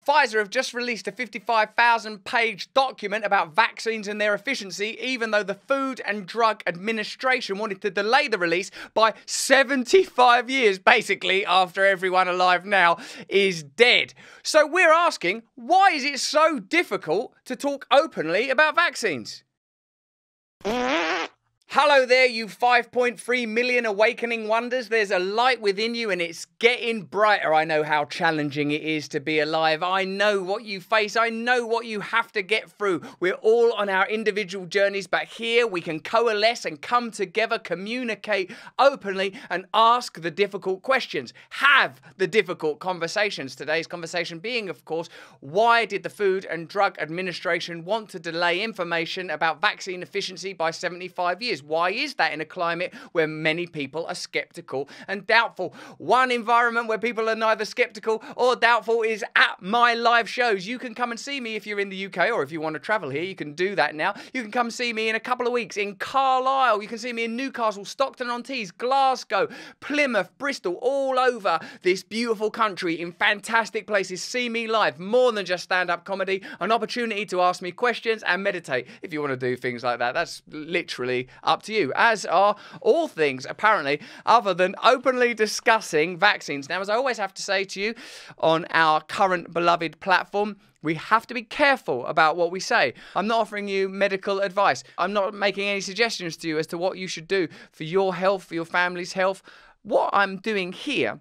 Pfizer have just released a 55,000-page document about vaccines and their efficiency, even though the Food and Drug Administration wanted to delay the release by 75 years, basically, after everyone alive now is dead. So we're asking, why is it so difficult to talk openly about vaccines? Hello there, you 5.3 million awakening wonders. There's a light within you and it's getting brighter. I know how challenging it is to be alive. I know what you face. I know what you have to get through. We're all on our individual journeys, but here we can coalesce and come together, communicate openly and ask the difficult questions. Have the difficult conversations. Today's conversation being, of course, why did the Food and Drug Administration want to delay information about vaccine efficiency by 75 years? Why is that in a climate where many people are skeptical and doubtful? One environment where people are neither skeptical or doubtful is at my live shows. You can come and see me if you're in the UK, or if you want to travel here, you can do that now. You can come see me in a couple of weeks in Carlisle. You can see me in Newcastle, Stockton-on-Tees, Glasgow, Plymouth, Bristol, all over this beautiful country in fantastic places. See me live. More than just stand-up comedy, an opportunity to ask me questions and meditate. If you want to do things like that, that's literally up to you, as are all things, apparently, other than openly discussing vaccines. Now, as I always have to say to you on our current beloved platform, we have to be careful about what we say. I'm not offering you medical advice. I'm not making any suggestions to you as to what you should do for your health, for your family's health. What I'm doing here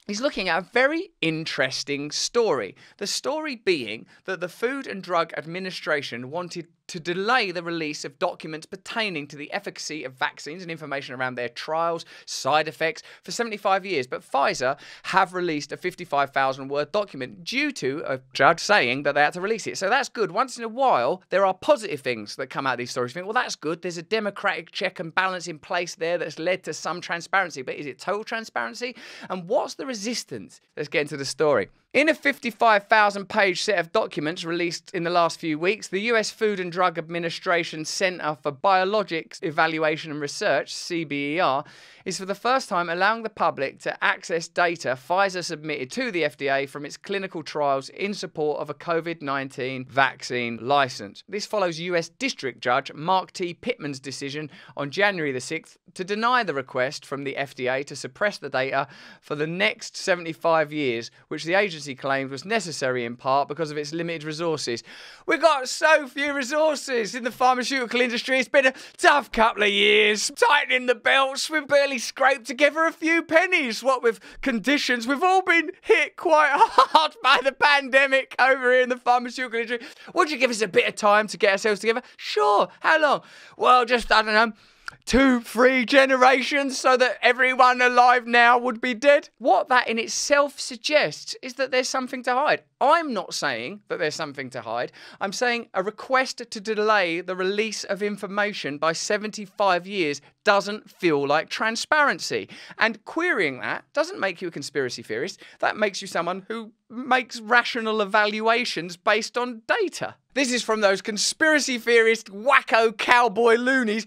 is looking at a very interesting story. The story being that the Food and Drug Administration wanted to delay the release of documents pertaining to the efficacy of vaccines and information around their trials, side effects, for 75 years. But Pfizer have released a 55,000-word document due to a judge saying that they had to release it. So that's good. Once in a while, there are positive things that come out of these stories. You think, well, that's good. There's a democratic check and balance in place there that's led to some transparency. But is it total transparency? And what's the resistance? Let's get into the story. In a 55,000-page set of documents released in the last few weeks, the US Food and Drug Administration Center for Biologics Evaluation and Research, CBER, is for the first time allowing the public to access data Pfizer submitted to the FDA from its clinical trials in support of a COVID-19 vaccine license. This follows US District Judge Mark T. Pittman's decision on January the 6th to deny the request from the FDA to suppress the data for the next 75 years, which the agency claimed was necessary in part because of its limited resources. We've got so few resources in the pharmaceutical industry. It's been a tough couple of years. Tightening the belts, we've barely scraped together a few pennies. What with conditions, we've all been hit quite hard by the pandemic over here in the pharmaceutical industry. Would you give us a bit of time to get ourselves together? Sure. How long? Well, just, I don't know, 2-3 generations so that everyone alive now would be dead. What that in itself suggests is that there's something to hide. I'm not saying that there's something to hide. I'm saying a request to delay the release of information by 75 years doesn't feel like transparency. And querying that doesn't make you a conspiracy theorist. That makes you someone who makes rational evaluations based on data. This is from those conspiracy theorist wacko cowboy loonies.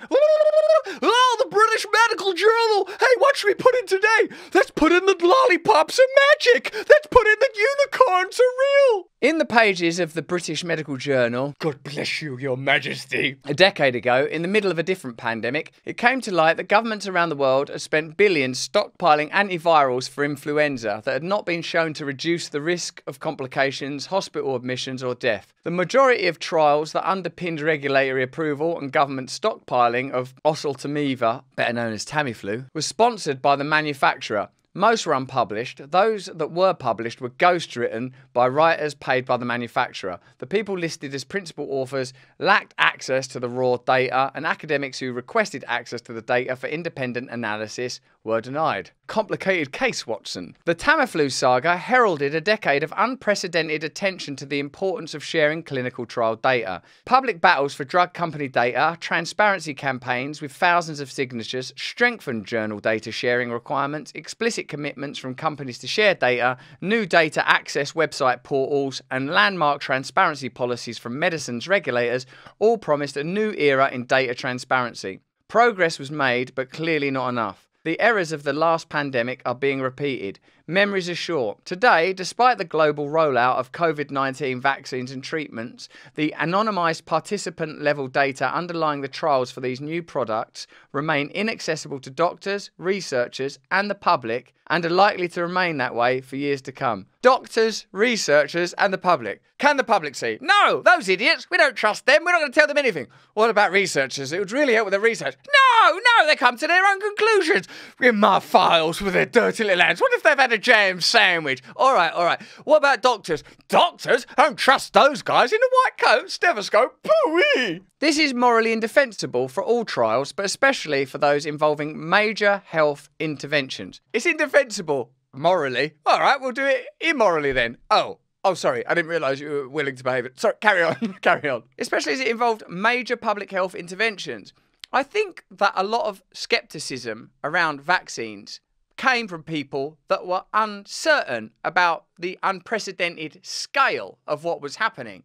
Oh, the British Medical Journal. Hey, what should we put in today? Let's put in the lollipops of magic. Let's put in the unicorns are real. In the pages of the British Medical Journal, God bless you, Your Majesty, a decade ago, in the middle of a different pandemic, it came to light that governments around the world had spent billions stockpiling antivirals for influenza that had not been shown to reduce the risk of complications, hospital admissions or death. The majority of trials that underpinned regulatory approval and government stockpiling of oseltamivir, better known as Tamiflu, was sponsored by the manufacturer. Most were unpublished. Those that were published were ghostwritten by writers paid by the manufacturer. The people listed as principal authors lacked access to the raw data, and academics who requested access to the data for independent analysis were denied. Complicated case, Watson. The Tamiflu saga heralded a decade of unprecedented attention to the importance of sharing clinical trial data. Public battles for drug company data, transparency campaigns with thousands of signatures, strengthened journal data sharing requirements, explicit commitments from companies to share data, new data access website portals, and landmark transparency policies from medicines regulators all promised a new era in data transparency. Progress was made, but clearly not enough. The errors of the last pandemic are being repeated. Memories are short. Today, despite the global rollout of COVID-19 vaccines and treatments, the anonymised participant-level data underlying the trials for these new products remain inaccessible to doctors, researchers, and the public, and are likely to remain that way for years to come. Doctors, researchers, and the public. Can the public see? No, those idiots. We don't trust them. We're not going to tell them anything. What about researchers? It would really help with the research. No, they come to their own conclusions. In my files with their dirty little hands. What if they've had a jam sandwich? All right. What about doctors? Doctors? I don't trust those guys in a white coat, stethoscope. Pooey. This is morally indefensible for all trials, but especially for those involving major health interventions. It's indefensible morally. All right, we'll do it immorally then. Oh, sorry, I didn't realise you were willing to behave it. Sorry, carry on. Especially as it involved major public health interventions. I think that a lot of scepticism around vaccines came from people that were uncertain about the unprecedented scale of what was happening.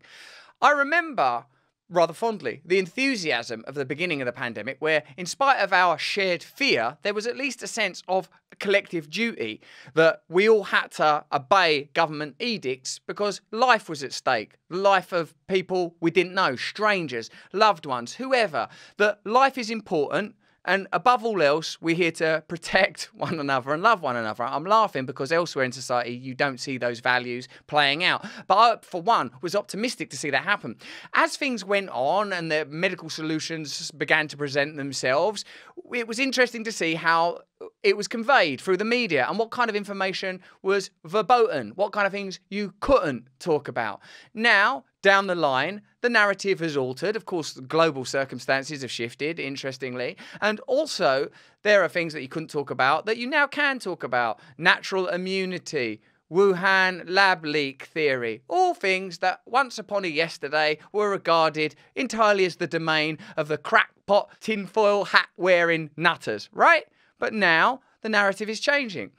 I remember rather fondly the enthusiasm of the beginning of the pandemic, where in spite of our shared fear, there was at least a sense of collective duty that we all had to obey government edicts because life was at stake. The life of people we didn't know, strangers, loved ones, whoever. That life is important. And above all else, we're here to protect one another and love one another. I'm laughing because elsewhere in society, you don't see those values playing out. But I, for one, was optimistic to see that happen. As things went on and the medical solutions began to present themselves, it was interesting to see how it was conveyed through the media and what kind of information was verboten, what kind of things you couldn't talk about. Now, down the line, the narrative has altered. Of course, the global circumstances have shifted, interestingly. And also, there are things that you couldn't talk about that you now can talk about. Natural immunity, Wuhan lab leak theory, all things that once upon a yesterday were regarded entirely as the domain of the crackpot, tinfoil hat-wearing nutters, right? But now, the narrative is changing.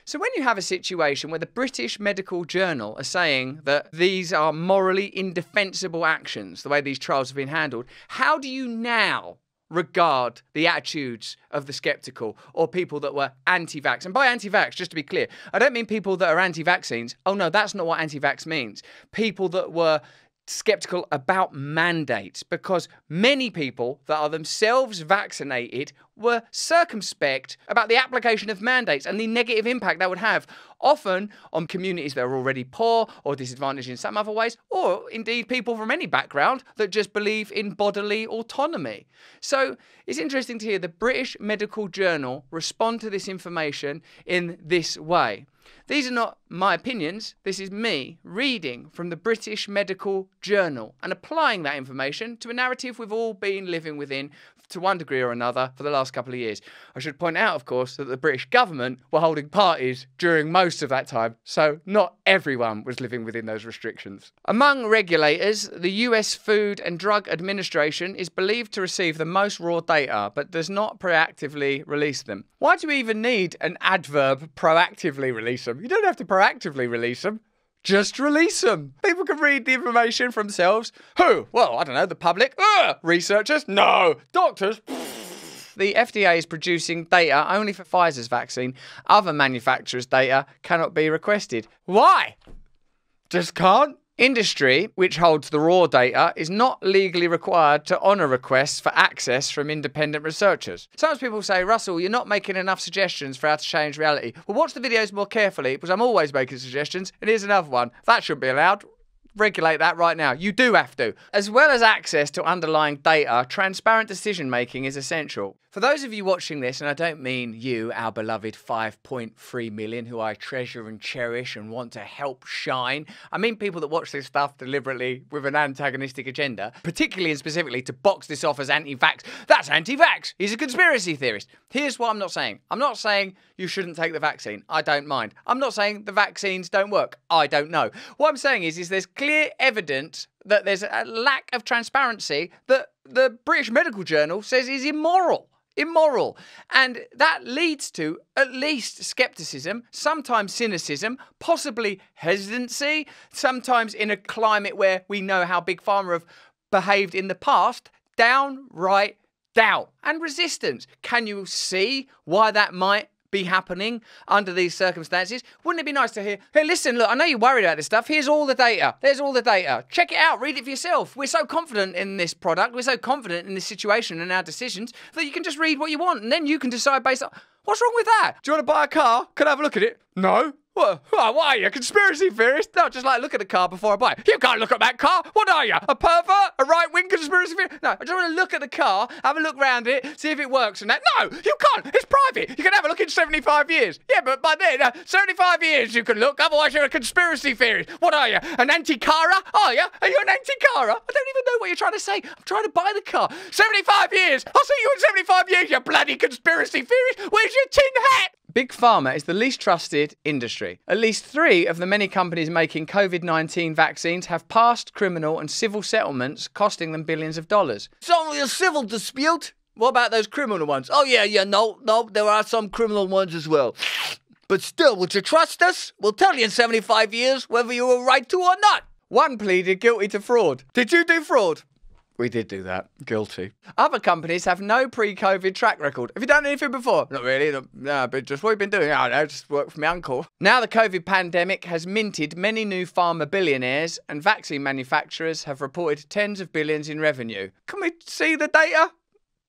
So when you have a situation where the British Medical Journal are saying that these are morally indefensible actions, the way these trials have been handled, how do you now regard the attitudes of the sceptical or people that were anti-vax? And by anti-vax, just to be clear, I don't mean people that are anti-vaccines. Oh no, that's not what anti-vax means. People that were skeptical about mandates, because many people that are themselves vaccinated were circumspect about the application of mandates and the negative impact that would have, often on communities that are already poor or disadvantaged in some other ways, or indeed people from any background that just believe in bodily autonomy. So it's interesting to hear the British Medical Journal respond to this information in this way. These are not my opinions, this is me reading from the British Medical Journal and applying that information to a narrative we've all been living within to one degree or another for the last couple of years. I should point out, of course, that the British government were holding parties during most of that time, so not everyone was living within those restrictions. Among regulators, the US Food and Drug Administration is believed to receive the most raw data, but does not proactively release them. Why do we even need an adverb, proactively release them? You don't have to proactively release them. Just release them. People can read the information for themselves. Who? Well, I don't know, the public? Researchers? No. Doctors? The FDA is producing data only for Pfizer's vaccine. Other manufacturers' data cannot be requested. Why? Just can't? Industry, which holds the raw data, is not legally required to honour requests for access from independent researchers. Sometimes people say, Russell, you're not making enough suggestions for how to change reality. Well, watch the videos more carefully, because I'm always making suggestions, and here's another one. That shouldn't be allowed. Regulate that right now. You do have to. As well as access to underlying data, transparent decision-making is essential. For those of you watching this, and I don't mean you, our beloved 5.3 million, who I treasure and cherish and want to help shine, I mean people that watch this stuff deliberately with an antagonistic agenda, particularly and specifically to box this off as anti-vax. That's anti-vax. He's a conspiracy theorist. Here's what I'm not saying. I'm not saying you shouldn't take the vaccine. I don't mind. I'm not saying the vaccines don't work. I don't know. What I'm saying is there's clear evidence that there's a lack of transparency that the British Medical Journal says is immoral. And that leads to at least skepticism, sometimes cynicism, possibly hesitancy, sometimes in a climate where we know how Big Pharma have behaved in the past, downright doubt and resistance. Can you see why that might be happening under these circumstances. Wouldn't it be nice to hear, hey, listen, look, I know you're worried about this stuff. Here's all the data. There's all the data. Check it out. Read it for yourself. We're so confident in this product. We're so confident in this situation and our decisions that you can just read what you want and then you can decide based on, what's wrong with that? Do you want to buy a car? Can I have a look at it? No. What? Why are you a conspiracy theorist? No, just like look at the car before I buy it. You can't look at that car. What are you? A pervert? A right-wing conspiracy theorist? No, I just want to look at the car, have a look round it, see if it works and that. No, you can't. It's private. You can have a look in 75 years. Yeah, but by then, 75 years you can look. Otherwise, you're a conspiracy theorist. What are you? An anti-carer? Are you? Are you an anti-carer? I don't even know what you're trying to say. I'm trying to buy the car. 75 years. I'll see you in 75 years, you bloody conspiracy theorist. Where's your tin hat? Big Pharma is the least trusted industry. At least 3 of the many companies making COVID-19 vaccines have passed criminal and civil settlements costing them billions of dollars. It's only a civil dispute. What about those criminal ones? Oh, yeah, no, there are some criminal ones as well. But still, would you trust us? We'll tell you in 75 years whether you were right to or not. One pleaded guilty to fraud. Did you do fraud? We did do that. Guilty. Other companies have no pre-COVID track record. Have you done anything before? Not really. No, but just what you've been doing. I don't know, just work for my uncle. Now the COVID pandemic has minted many new pharma billionaires and vaccine manufacturers have reported tens of billions in revenue. Can we see the data?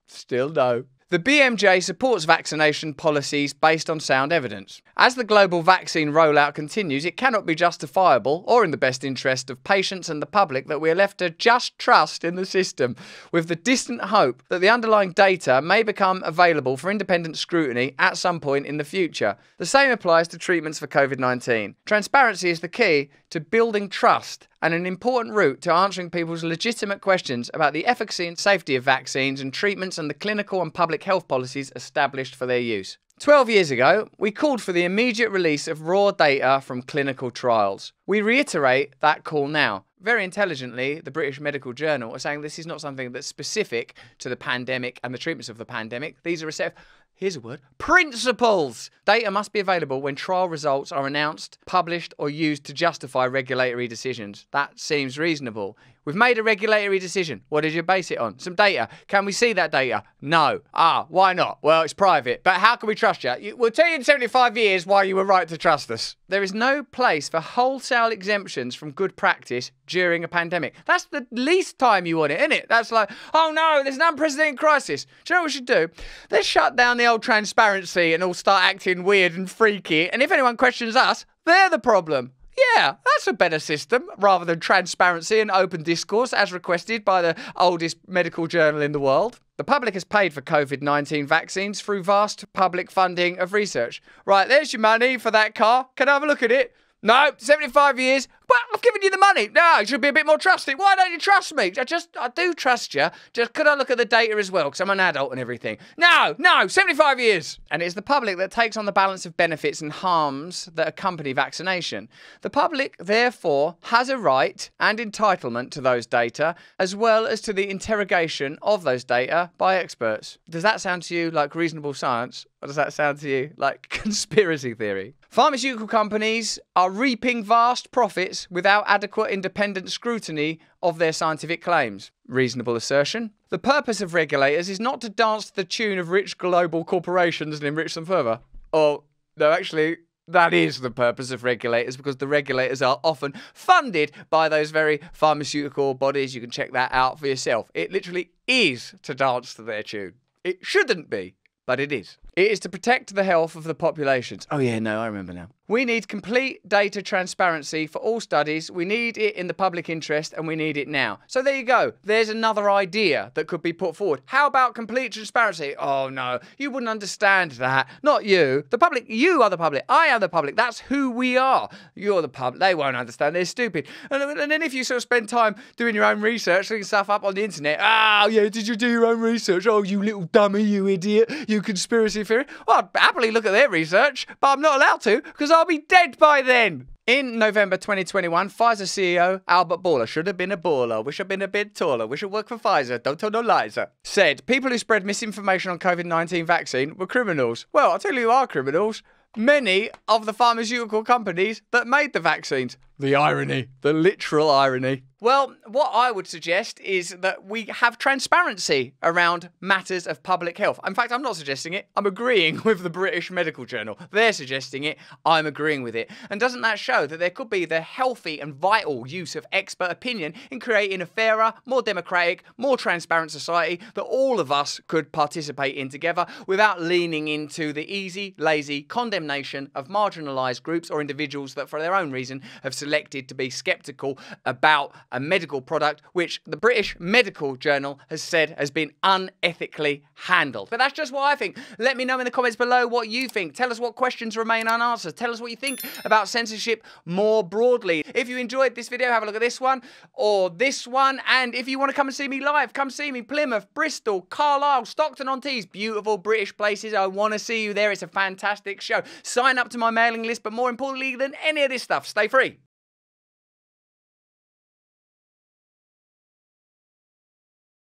Still no. The BMJ supports vaccination policies based on sound evidence. As the global vaccine rollout continues, it cannot be justifiable or in the best interest of patients and the public that we are left to just trust in the system, with the distant hope that the underlying data may become available for independent scrutiny at some point in the future. The same applies to treatments for COVID-19. Transparency is the key to building trust and an important route to answering people's legitimate questions about the efficacy and safety of vaccines and treatments and the clinical and public health policies established for their use. 12 years ago, we called for the immediate release of raw data from clinical trials. We reiterate that call now. Very intelligently, the British Medical Journal are saying this is not something that's specific to the pandemic and the treatments of the pandemic. These are a set of, here's a word, principles. Data must be available when trial results are announced, published, or used to justify regulatory decisions. That seems reasonable. We've made a regulatory decision. What did you base it on? Some data. Can we see that data? No. Why not? Well, it's private. But how can we trust you? We'll tell you in 75 years why you were right to trust us. There is no place for wholesale exemptions from good practice during a pandemic. That's the least time you want it, isn't it? That's like, oh no, there's an unprecedented crisis. Do you know what we should do? Let's shut down the old transparency and all start acting weird and freaky. And if anyone questions us, they're the problem. Yeah, that's a better system, rather than transparency and open discourse as requested by the oldest medical journal in the world. The public has paid for COVID-19 vaccines through vast public funding of research. Right, there's your money for that car. Can I have a look at it? No, 75 years. Well, I've given you the money. No, you should be a bit more trusting. Why don't you trust me? I do trust you. Just could I look at the data as well? Because I'm an adult and everything. No, 75 years. And it's the public that takes on the balance of benefits and harms that accompany vaccination. The public, therefore, has a right and entitlement to those data, as well as to the interrogation of those data by experts. Does that sound to you like reasonable science? Or does that sound to you like conspiracy theory? Pharmaceutical companies are reaping vast profits without adequate independent scrutiny of their scientific claims. Reasonable assertion. The purpose of regulators is not to dance to the tune of rich global corporations and enrich them further. Oh, no, actually, that is the purpose of regulators, because the regulators are often funded by those very pharmaceutical bodies. You can check that out for yourself. It literally is to dance to their tune. It shouldn't be, but it is. It is to protect the health of the populations. Oh yeah, no, I remember now. We need complete data transparency for all studies. We need it in the public interest, and we need it now. So there you go. There's another idea that could be put forward. How about complete transparency? Oh no, you wouldn't understand that. Not you. The public, you are the public. I am the public. That's who we are. You're the public. They won't understand. They're stupid. And then if you sort of spend time doing your own research, looking stuff up on the internet, yeah, did you do your own research? Oh, you little dummy, you idiot, you conspiracy theory. Well, I'd happily look at their research, but I'm not allowed to, because I'll be dead by then. In November 2021, Pfizer CEO Albert Bourla, should have been a baller, wish I'd been a bit taller, wish I'd worked for Pfizer, don't tell no lies, said people who spread misinformation on COVID-19 vaccine were criminals. Well, I'll tell you who are criminals. Many of the pharmaceutical companies that made the vaccines. The irony, the literal irony. Well, what I would suggest is that we have transparency around matters of public health. In fact, I'm not suggesting it. I'm agreeing with the British Medical Journal. They're suggesting it. I'm agreeing with it. And doesn't that show that there could be the healthy and vital use of expert opinion in creating a fairer, more democratic, more transparent society that all of us could participate in together without leaning into the easy, lazy condemnation of marginalised groups or individuals that for their own reason have selected to be sceptical about a medical product which the British Medical Journal has said has been unethically handled. But that's just what I think. Let me know in the comments below what you think. Tell us what questions remain unanswered. Tell us what you think about censorship more broadly. If you enjoyed this video, have a look at this one or this one. And if you want to come and see me live, come see me. Plymouth, Bristol, Carlisle, Stockton-on-Tees, beautiful British places. I want to see you there. It's a fantastic show. Sign up to my mailing list, but more importantly than any of this stuff, stay free.